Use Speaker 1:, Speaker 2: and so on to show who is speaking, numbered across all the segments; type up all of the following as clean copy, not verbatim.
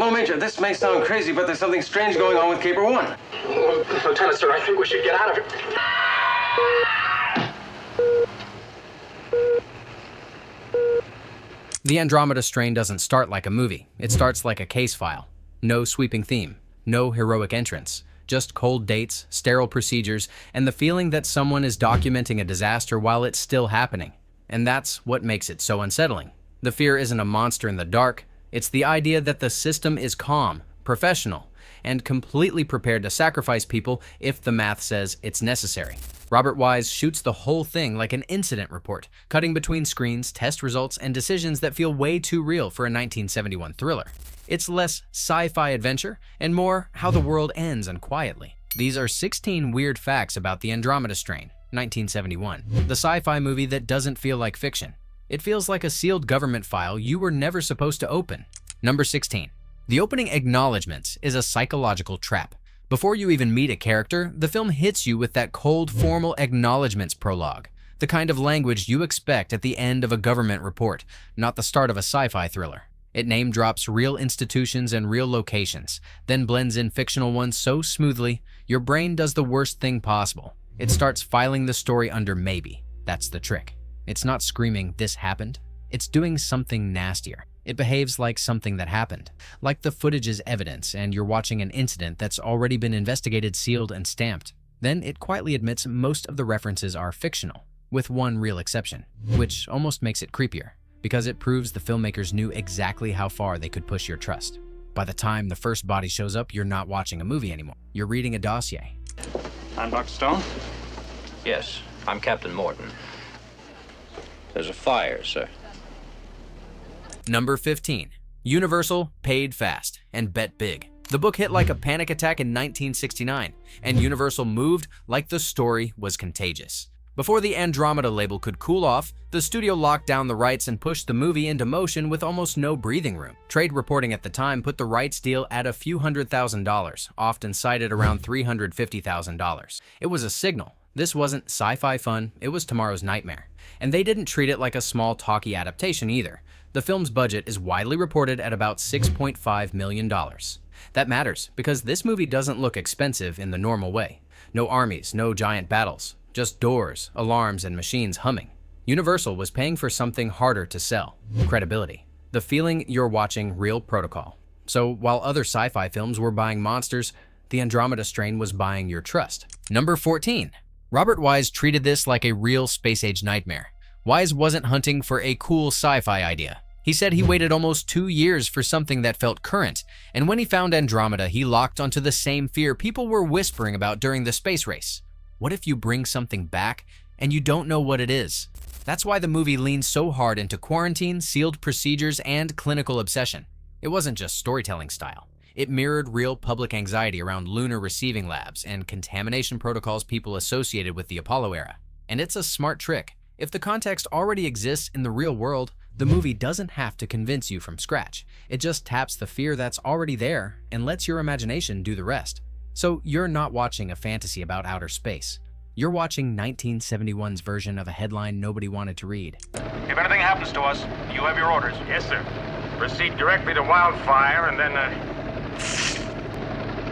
Speaker 1: Hello, Major. This may sound crazy, but there's something strange going on with Caper 1.
Speaker 2: Lieutenant, sir, I think we should get out of here.
Speaker 3: The Andromeda Strain doesn't start like a movie. It starts like a case file. No sweeping theme, no heroic entrance, just cold dates, sterile procedures, and the feeling that someone is documenting a disaster while it's still happening. And that's what makes it so unsettling. The fear isn't a monster in the dark. It's the idea that the system is calm, professional, and completely prepared to sacrifice people if the math says it's necessary. Robert Wise shoots the whole thing like an incident report, cutting between screens, test results, and decisions that feel way too real for a 1971 thriller. It's less sci-fi adventure and more how the world ends unquietly. These are 16 weird facts about the Andromeda Strain, 1971, the sci-fi movie that doesn't feel like fiction. It feels like a sealed government file you were never supposed to open. Number 16. The opening acknowledgments is a psychological trap. Before you even meet a character, the film hits you with that cold, formal acknowledgments prologue, the kind of language you expect at the end of a government report, not the start of a sci-fi thriller. It name drops real institutions and real locations, then blends in fictional ones so smoothly, your brain does the worst thing possible. It starts filing the story under maybe. That's the trick. It's not screaming, "This happened." It's doing something nastier. It behaves like something that happened, like the footage is evidence and you're watching an incident that's already been investigated, sealed, and stamped. Then it quietly admits most of the references are fictional, with one real exception, which almost makes it creepier, because it proves the filmmakers knew exactly how far they could push your trust. By the time the first body shows up, you're not watching a movie anymore. You're reading a dossier.
Speaker 4: I'm Dr. Stone.
Speaker 5: Yes, I'm Captain Morton. There's a fire, sir.
Speaker 3: Number 15. Universal paid fast and bet big. The book hit like a panic attack in 1969, and Universal moved like the story was contagious. Before the Andromeda label could cool off, the studio locked down the rights and pushed the movie into motion with almost no breathing room. Trade reporting at the time put the rights deal at a few $100,000, often cited around $350,000. It was a signal. This wasn't sci-fi fun, it was tomorrow's nightmare. And they didn't treat it like a small talky adaptation either. The film's budget is widely reported at about $6.5 million. That matters because this movie doesn't look expensive in the normal way. No armies, no giant battles, just doors, alarms, and machines humming. Universal was paying for something harder to sell: credibility. The feeling you're watching real protocol. So while other sci-fi films were buying monsters, the Andromeda Strain was buying your trust. Number 14. Robert Wise treated this like a real space-age nightmare. Wise wasn't hunting for a cool sci-fi idea. He said he waited almost 2 years for something that felt current, and when he found Andromeda, he locked onto the same fear people were whispering about during the space race. What if you bring something back and you don't know what it is? That's why the movie leans so hard into quarantine, sealed procedures, and clinical obsession. It wasn't just storytelling style. It mirrored real public anxiety around lunar receiving labs and contamination protocols people associated with the Apollo era. And it's a smart trick. If the context already exists in the real world, the movie doesn't have to convince you from scratch. It just taps the fear that's already there and lets your imagination do the rest. So you're not watching a fantasy about outer space. You're watching 1971's version of a headline nobody wanted to read.
Speaker 4: If anything happens to us, you have your orders. Yes, sir. Proceed directly to Wildfire and then,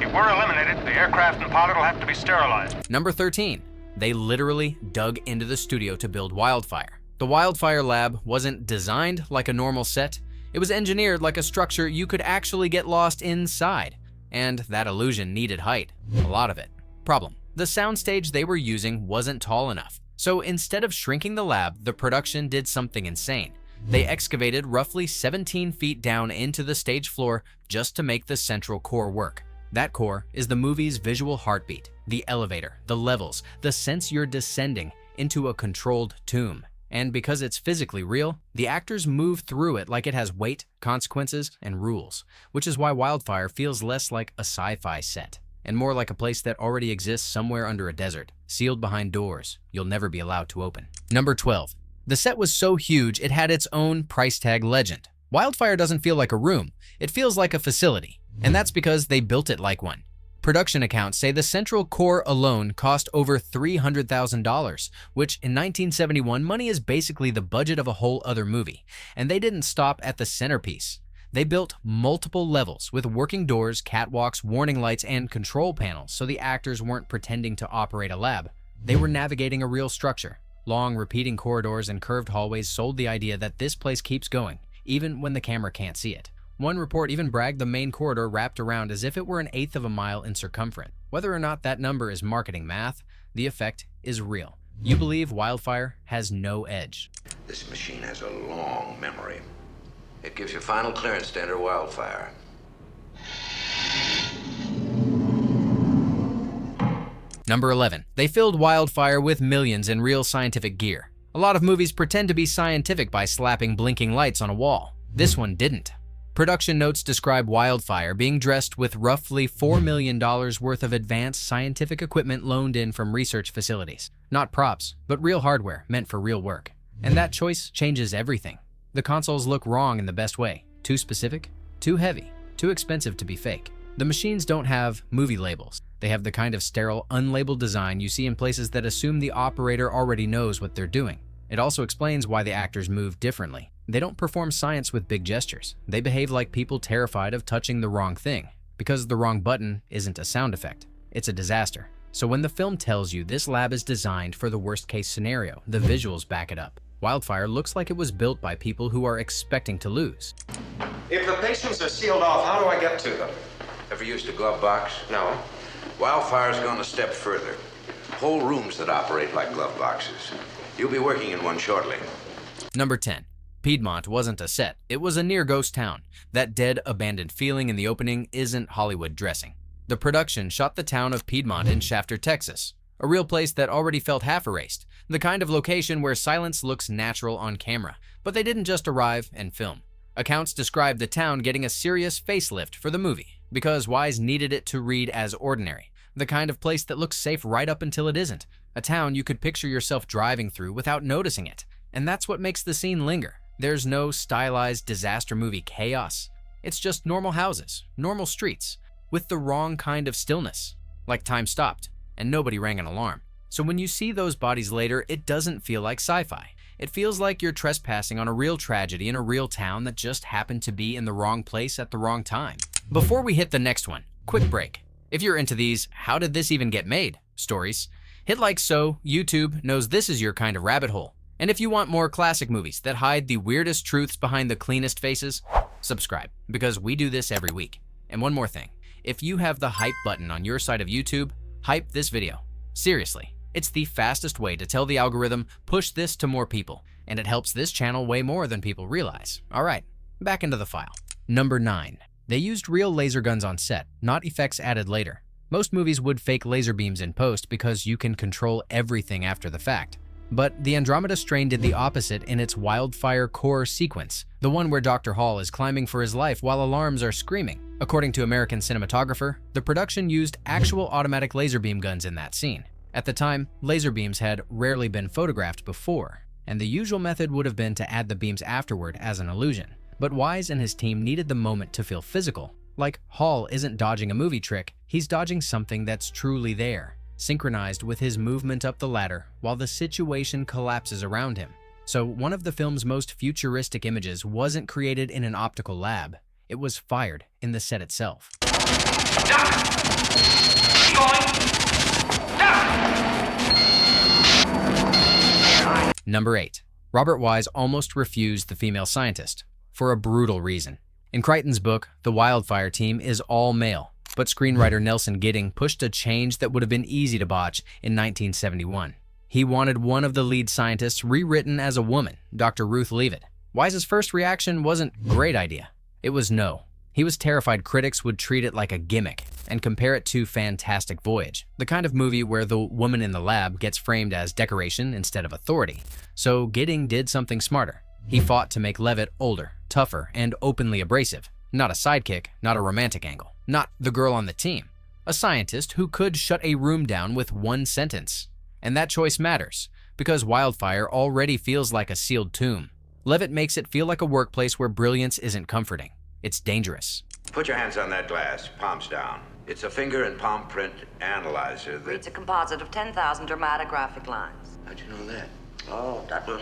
Speaker 4: if we're eliminated, the aircraft and pilot will have to be sterilized.
Speaker 3: Number 13. They literally dug into the studio to build Wildfire. The Wildfire lab wasn't designed like a normal set. It was engineered like a structure you could actually get lost inside. And that illusion needed height. A lot of it. Problem: the soundstage they were using wasn't tall enough. So instead of shrinking the lab, the production did something insane. They excavated roughly 17 feet down into the stage floor just to make the central core work. That core is the movie's visual heartbeat, the elevator, the levels, the sense you're descending into a controlled tomb. And because it's physically real, the actors move through it like it has weight, consequences, and rules, which is why Wildfire feels less like a sci-fi set and more like a place that already exists somewhere under a desert, sealed behind doors you'll never be allowed to open. Number 12. The set was so huge it had its own price tag legend. Wildfire doesn't feel like a room, it feels like a facility, and that's because they built it like one. Production accounts say the central core alone cost over $300,000, which in 1971 money is basically the budget of a whole other movie. And they didn't stop at the centerpiece. They built multiple levels with working doors, catwalks, warning lights, and control panels so the actors weren't pretending to operate a lab. They were navigating a real structure. Long, repeating corridors and curved hallways sold the idea that this place keeps going, even when the camera can't see it. One report even bragged the main corridor wrapped around as if it were 1/8 of a mile in circumference. Whether or not that number is marketing math, the effect is real. You believe Wildfire has no edge.
Speaker 6: This machine has a long memory. It gives you final clearance to enter Wildfire.
Speaker 3: Number 11. They filled Wildfire with millions in real scientific gear. A lot of movies pretend to be scientific by slapping blinking lights on a wall. This one didn't. Production notes describe Wildfire being dressed with roughly $4 million worth of advanced scientific equipment loaned in from research facilities. Not props, but real hardware meant for real work. And that choice changes everything. The consoles look wrong in the best way. Too specific, too heavy, too expensive to be fake. The machines don't have movie labels. They have the kind of sterile, unlabeled design you see in places that assume the operator already knows what they're doing. It also explains why the actors move differently. They don't perform science with big gestures. They behave like people terrified of touching the wrong thing, because the wrong button isn't a sound effect. It's a disaster. So when the film tells you this lab is designed for the worst case scenario, the visuals back it up. Wildfire looks like it was built by people who are expecting to lose.
Speaker 1: If the patients are sealed off, how do I get to them?
Speaker 6: Ever used a glove box?
Speaker 1: No.
Speaker 6: Wildfire's gone a step further. Whole rooms that operate like glove boxes. You'll be working in one shortly.
Speaker 3: Number 10. Piedmont wasn't a set. It was a near ghost town. That dead, abandoned feeling in the opening isn't Hollywood dressing. The production shot the town of Piedmont in Shafter, Texas, a real place that already felt half erased, the kind of location where silence looks natural on camera. But they didn't just arrive and film. Accounts describe the town getting a serious facelift for the movie, because Wise needed it to read as ordinary, the kind of place that looks safe right up until it isn't, a town you could picture yourself driving through without noticing it. And that's what makes the scene linger. There's no stylized disaster movie chaos. It's just normal houses, normal streets, with the wrong kind of stillness, like time stopped and nobody rang an alarm. So when you see those bodies later, it doesn't feel like sci-fi. It feels like you're trespassing on a real tragedy in a real town that just happened to be in the wrong place at the wrong time. Before we hit the next one, quick break. If you're into these "how did this even get made" stories, hit like so YouTube knows this is your kind of rabbit hole. And if you want more classic movies that hide the weirdest truths behind the cleanest faces, subscribe, because we do this every week. And one more thing, if you have the hype button on your side of YouTube, hype this video. Seriously, it's the fastest way to tell the algorithm, push this to more people, and it helps this channel way more than people realize. All right, back into the file. Number 9. They used real laser guns on set, not effects added later. Most movies would fake laser beams in post because you can control everything after the fact. But the Andromeda Strain did the opposite in its Wildfire core sequence, the one where Dr. Hall is climbing for his life while alarms are screaming. According to American cinematographer, the production used actual automatic laser beam guns in that scene. At the time, laser beams had rarely been photographed before, and the usual method would have been to add the beams afterward as an illusion. But Wise and his team needed the moment to feel physical. Like, Hall isn't dodging a movie trick, he's dodging something that's truly there, synchronized with his movement up the ladder while the situation collapses around him. So one of the film's most futuristic images wasn't created in an optical lab. It was fired in the set itself. Number 8. Robert Wise almost refused the female scientist for a brutal reason. In Crichton's book, the Wildfire team is all male, but screenwriter Nelson Gidding pushed a change that would have been easy to botch in 1971. He wanted one of the lead scientists rewritten as a woman, Dr. Ruth Leavitt. Wise's first reaction wasn't "great idea." It was no. He was terrified critics would treat it like a gimmick and compare it to Fantastic Voyage, the kind of movie where the woman in the lab gets framed as decoration instead of authority. So Gidding did something smarter. He fought to make Leavitt older, tougher, and openly abrasive. Not a sidekick, not a romantic angle, not the girl on the team. A scientist who could shut a room down with one sentence. And that choice matters, because Wildfire already feels like a sealed tomb. Leavitt makes it feel like a workplace where brilliance isn't comforting. It's dangerous.
Speaker 6: Put your hands on that glass, palms down. It's a finger and palm print analyzer that...
Speaker 7: It's a composite of 10,000 dramatic graphic lines.
Speaker 6: How'd you know that? Oh, that was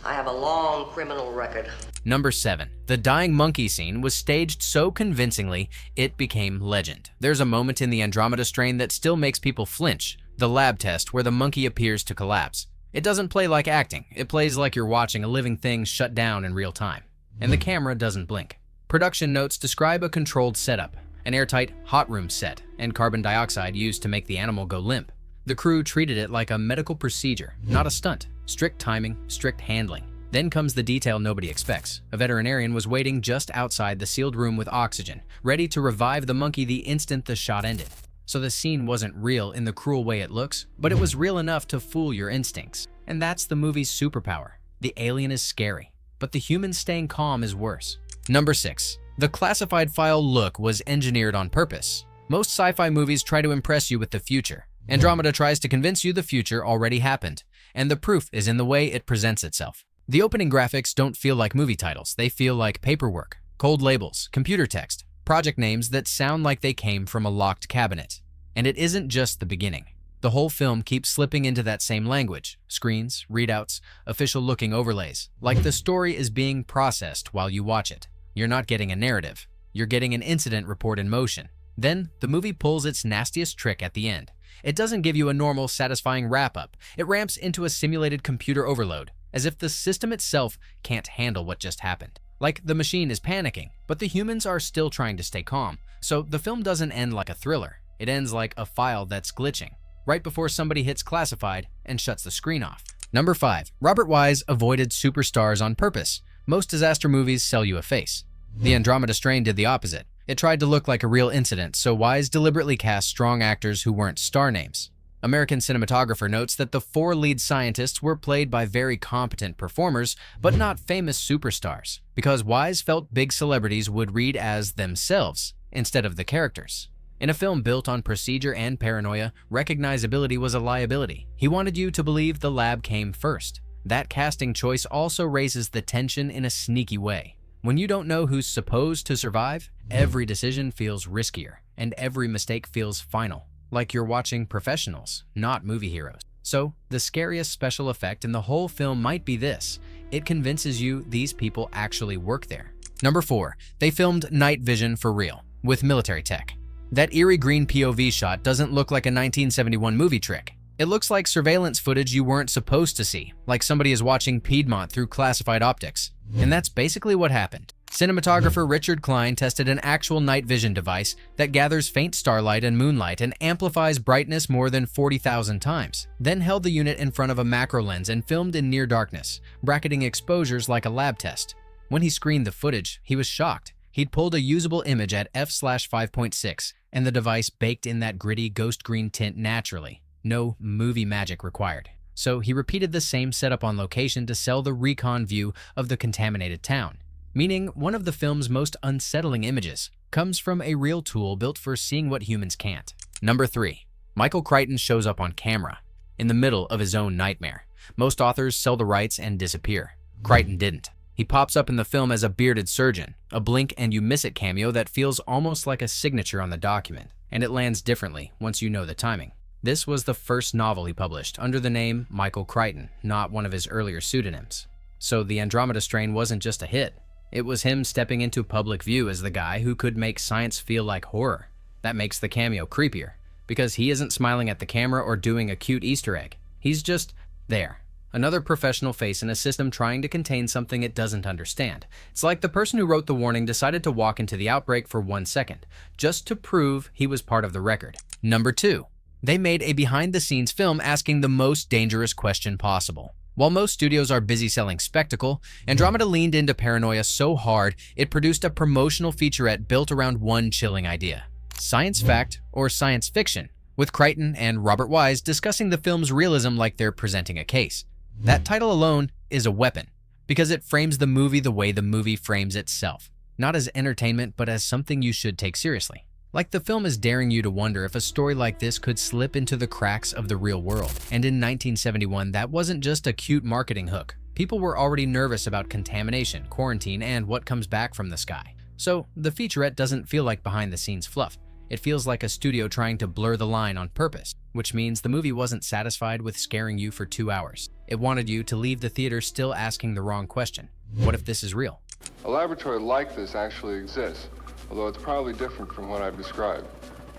Speaker 7: I have a long criminal record.
Speaker 3: Number 7. The dying monkey scene was staged so convincingly, it became legend. There's a moment in the Andromeda Strain that still makes people flinch, the lab test where the monkey appears to collapse. It doesn't play like acting, it plays like you're watching a living thing shut down in real time. And the camera doesn't blink. Production notes describe a controlled setup, an airtight hot room set, and carbon dioxide used to make the animal go limp. The crew treated it like a medical procedure, not a stunt. Strict timing, strict handling. Then comes the detail nobody expects. A veterinarian was waiting just outside the sealed room with oxygen, ready to revive the monkey the instant the shot ended. So the scene wasn't real in the cruel way it looks, but it was real enough to fool your instincts. And that's the movie's superpower. The alien is scary, but the human staying calm is worse. Number 6. The classified file look was engineered on purpose. Most sci-fi movies try to impress you with the future. Andromeda tries to convince you the future already happened, and the proof is in the way it presents itself. The opening graphics don't feel like movie titles, they feel like paperwork, cold labels, computer text, project names that sound like they came from a locked cabinet. And it isn't just the beginning. The whole film keeps slipping into that same language, screens, readouts, official-looking overlays, like the story is being processed while you watch it. You're not getting a narrative, you're getting an incident report in motion. Then, the movie pulls its nastiest trick at the end. It doesn't give you a normal, satisfying wrap-up. It ramps into a simulated computer overload, as if the system itself can't handle what just happened. Like the machine is panicking, but the humans are still trying to stay calm. So the film doesn't end like a thriller. It ends like a file that's glitching, right before somebody hits classified and shuts the screen off. Number 5. Robert Wise avoided superstars on purpose. Most disaster movies sell you a face. The Andromeda Strain did the opposite. It tried to look like a real incident, so Wise deliberately cast strong actors who weren't star names. American cinematographer notes that the 4 lead scientists were played by very competent performers, but not famous superstars, because Wise felt big celebrities would read as themselves instead of the characters. In a film built on procedure and paranoia, recognizability was a liability. He wanted you to believe the lab came first. That casting choice also raises the tension in a sneaky way. When you don't know who's supposed to survive, every decision feels riskier, and every mistake feels final. Like you're watching professionals, not movie heroes. So, the scariest special effect in the whole film might be this. It convinces you these people actually work there. Number 4. They filmed night vision for real, with military tech. That eerie green POV shot doesn't look like a 1971 movie trick. It looks like surveillance footage you weren't supposed to see, like somebody is watching Piedmont through classified optics. And that's basically what happened. Cinematographer Richard Klein tested an actual night vision device that gathers faint starlight and moonlight and amplifies brightness more than 40,000 times, then held the unit in front of a macro lens and filmed in near darkness, bracketing exposures like a lab test. When he screened the footage, he was shocked. He'd pulled a usable image at f/5.6, and the device baked in that gritty ghost green tint naturally. No movie magic required. So he repeated the same setup on location to sell the recon view of the contaminated town. Meaning one of the film's most unsettling images comes from a real tool built for seeing what humans can't. Number 3. Michael Crichton shows up on camera, in the middle of his own nightmare. Most authors sell the rights and disappear. Crichton didn't. He pops up in the film as a bearded surgeon, a blink and you miss it cameo that feels almost like a signature on the document, and it lands differently once you know the timing. This was the first novel he published under the name Michael Crichton, not one of his earlier pseudonyms. So the Andromeda Strain wasn't just a hit. It was him stepping into public view as the guy who could make science feel like horror. That makes the cameo creepier, because he isn't smiling at the camera or doing a cute Easter egg. He's just there. Another professional face in a system trying to contain something it doesn't understand. It's like the person who wrote the warning decided to walk into the outbreak for 1 second, just to prove he was part of the record. Number 2. They made a behind-the-scenes film asking the most dangerous question possible. While most studios are busy selling spectacle, Andromeda leaned into paranoia so hard it produced a promotional featurette built around one chilling idea: science fact or science fiction, with Crichton and Robert Wise discussing the film's realism like they're presenting a case. That title alone is a weapon, because it frames the movie the way the movie frames itself, not as entertainment but as something you should take seriously. Like the film is daring you to wonder if a story like this could slip into the cracks of the real world. And in 1971, that wasn't just a cute marketing hook. People were already nervous about contamination, quarantine, and what comes back from the sky. So the featurette doesn't feel like behind-the-scenes fluff. It feels like a studio trying to blur the line on purpose, which means the movie wasn't satisfied with scaring you for 2 hours. It wanted you to leave the theater still asking the wrong question. What if this is real?
Speaker 8: A laboratory like this actually exists, although it's probably different from what I've described,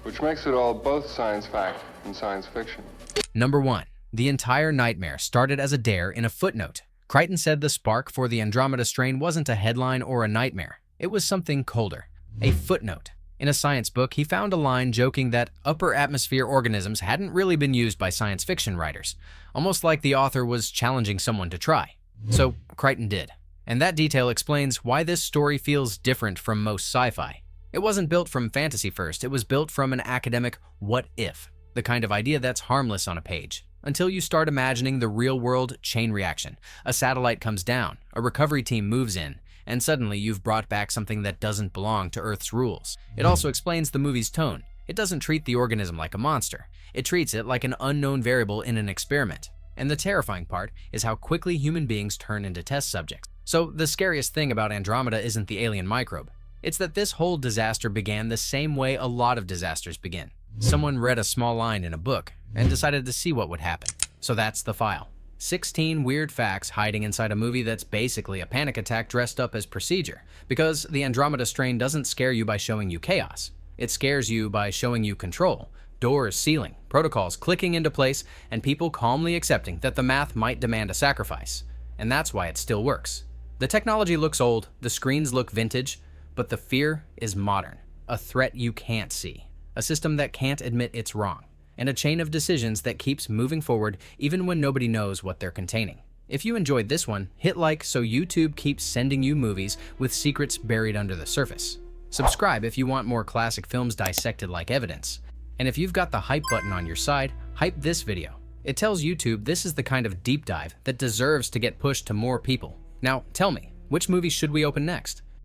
Speaker 8: which makes it all both science fact and science fiction.
Speaker 3: Number 1. The entire nightmare started as a dare in a footnote. Crichton said the spark for the Andromeda Strain wasn't a headline or a nightmare. It was something colder. A footnote. In a science book, he found a line joking that upper atmosphere organisms hadn't really been used by science fiction writers, almost like the author was challenging someone to try. So Crichton did. And that detail explains why this story feels different from most sci-fi. It wasn't built from fantasy first, it was built from an academic what if, the kind of idea that's harmless on a page, until you start imagining the real-world chain reaction. A satellite comes down, a recovery team moves in, and suddenly you've brought back something that doesn't belong to Earth's rules. It also explains the movie's tone. It doesn't treat the organism like a monster. It treats it like an unknown variable in an experiment. And the terrifying part is how quickly human beings turn into test subjects. So the scariest thing about Andromeda isn't the alien microbe. It's that this whole disaster began the same way a lot of disasters begin. Someone read a small line in a book and decided to see what would happen. So that's the file. 16 weird facts hiding inside a movie that's basically a panic attack dressed up as procedure. Because the Andromeda Strain doesn't scare you by showing you chaos. It scares you by showing you control. Doors sealing, protocols clicking into place, and people calmly accepting that the math might demand a sacrifice. And that's why it still works. The technology looks old, the screens look vintage, but the fear is modern. A threat you can't see. A system that can't admit it's wrong. And a chain of decisions that keeps moving forward even when nobody knows what they're containing. If you enjoyed this one, hit like so YouTube keeps sending you movies with secrets buried under the surface. Subscribe if you want more classic films dissected like evidence. And if you've got the hype button on your side, hype this video. It tells YouTube this is the kind of deep dive that deserves to get pushed to more people. Now, tell me, which movie should we open next?